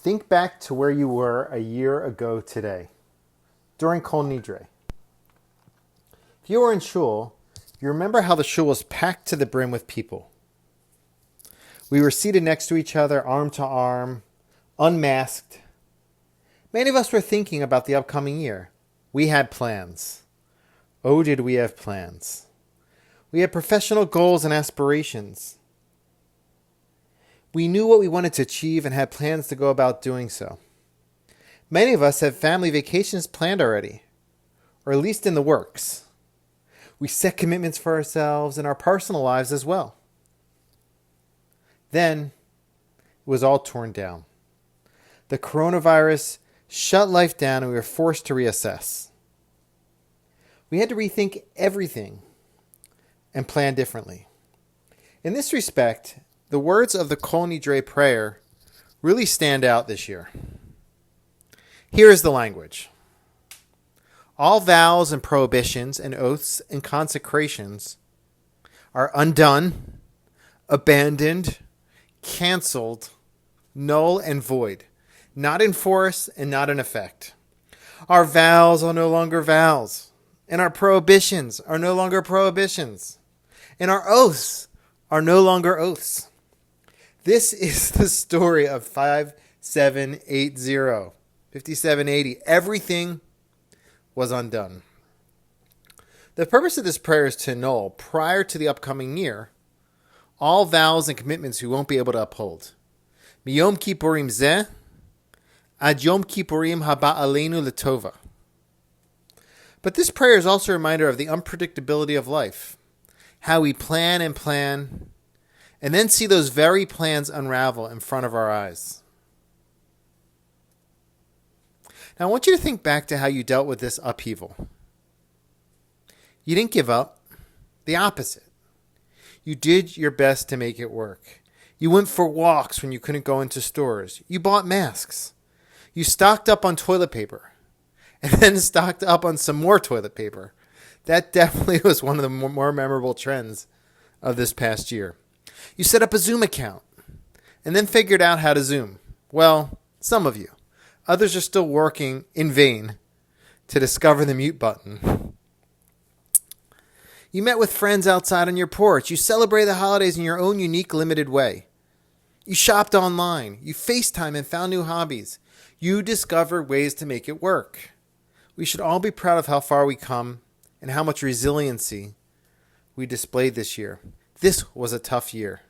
Think back to where you were a year ago today, during Kol Nidre. If you were in shul, you remember how the shul was packed to the brim with people. We were seated next to each other, arm to arm, unmasked. Many of us were thinking about the upcoming year. We had plans. Oh, did we have plans. We had professional goals and aspirations. We knew what we wanted to achieve and had plans to go about doing so. Many of us had family vacations planned already, or at least in the works. We set commitments for ourselves and our personal lives as well. Then, it was all torn down. The coronavirus shut life down and we were forced to reassess. We had to rethink everything and plan differently. In this respect, the words of the Kol Nidre prayer really stand out this year. Here is the language. All vows and prohibitions and oaths and consecrations are undone, abandoned, canceled, null and void, not in force and not in effect. Our vows are no longer vows, and our prohibitions are no longer prohibitions, and our oaths are no longer oaths. This is the story of 5780. Everything was undone. The purpose of this prayer is to annul, prior to the upcoming year, all vows and commitments we won't be able to uphold. Miyom Kippurim zeh ad Yom Kippurim haba aleinu letova. But this prayer is also a reminder of the unpredictability of life, how we plan, and then see those very plans unravel in front of our eyes. Now I want you to think back to how you dealt with this upheaval. You didn't give up. The opposite. You did your best to make it work. You went for walks when you couldn't go into stores. You bought masks. You stocked up on toilet paper. And then stocked up on some more toilet paper. That definitely was one of the more memorable trends of this past year. You set up a Zoom account and then figured out how to Zoom. Well, some of you. Others are still working in vain to discover the mute button. You met with friends outside on your porch. You celebrated the holidays in your own unique, limited way. You shopped online. You FaceTime and found new hobbies. You discovered ways to make it work. We should all be proud of how far we come and how much resiliency we displayed this year. This was a tough year.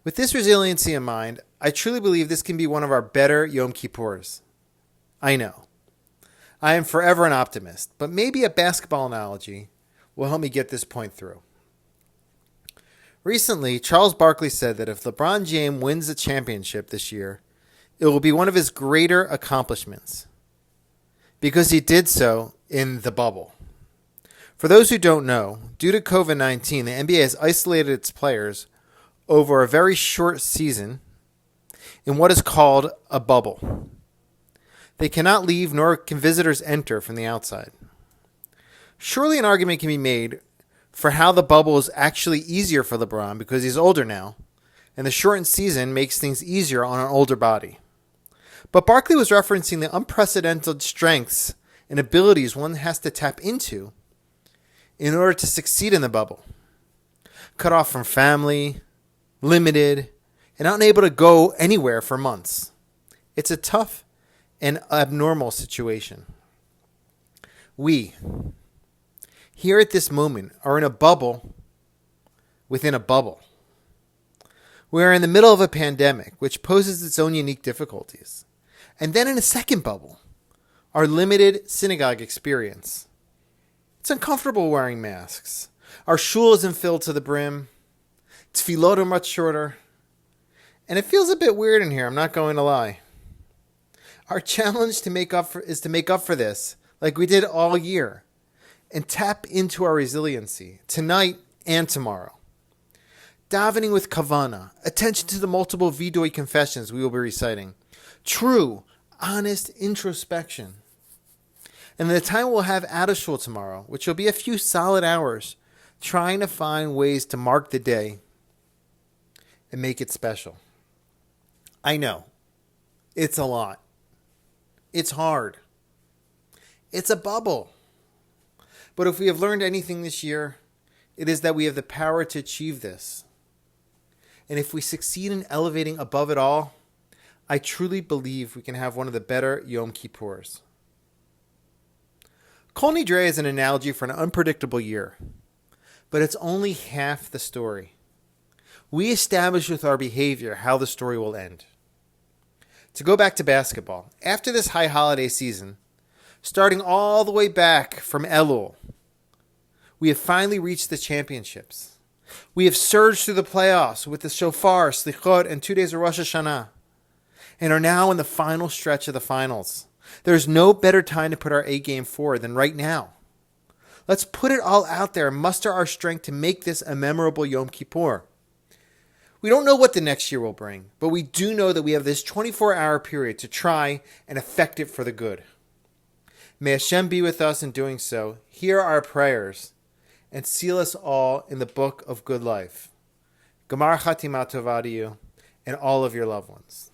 With this resiliency in mind, I truly believe this can be one of our better Yom Kippurs. I know. I am forever an optimist, but maybe a basketball analogy will help me get this point through. Recently, Charles Barkley said that if LeBron James wins the championship this year, it will be one of his greater accomplishments, because he did so in the bubble. For those who don't know, due to COVID-19, the NBA has isolated its players over a very short season in what is called a bubble. They cannot leave, nor can visitors enter from the outside. Surely an argument can be made for how the bubble is actually easier for LeBron because he's older now, and the shortened season makes things easier on an older body. But Barkley was referencing the unprecedented strengths and abilities one has to tap into in order to succeed in the bubble. Cut off from family, limited, and unable to go anywhere for months. It's a tough and abnormal situation. We, here at this moment, are in a bubble within a bubble. We are in the middle of a pandemic, which poses its own unique difficulties. And then in a second bubble, our limited synagogue experience. It's uncomfortable wearing masks. Our shul isn't filled to the brim. Tefillot are much shorter. And it feels a bit weird in here, I'm not going to lie. Our challenge is to make up for this, like we did all year, and tap into our resiliency, tonight and tomorrow. Davening with kavana, attention to the multiple vidui confessions we will be reciting. True, honest introspection. And the time we'll have out of shul tomorrow, which will be a few solid hours, trying to find ways to mark the day and make it special. I know, It's a lot. It's hard. It's a bubble. But if we have learned anything this year, it is that we have the power to achieve this. And if we succeed in elevating above it all, I truly believe we can have one of the better Yom Kippurs. Kol Nidre is an analogy for an unpredictable year, but it's only half the story. We establish with our behavior how the story will end. To go back to basketball, after this high holiday season, starting all the way back from Elul, we have finally reached the championships. We have surged through the playoffs with the shofar, slichot, and 2 days of Rosh Hashanah, and are now in the final stretch of the finals. There's no better time to put our A game forward than right now. Let's put it all out there and muster our strength to make this a memorable Yom Kippur. We don't know what the next year will bring, but we do know that we have this 24-hour period to try and affect it for the good. May Hashem be with us in doing so, hear our prayers, and seal us all in the book of good life. Gamar Chatima Tova to you and all of your loved ones.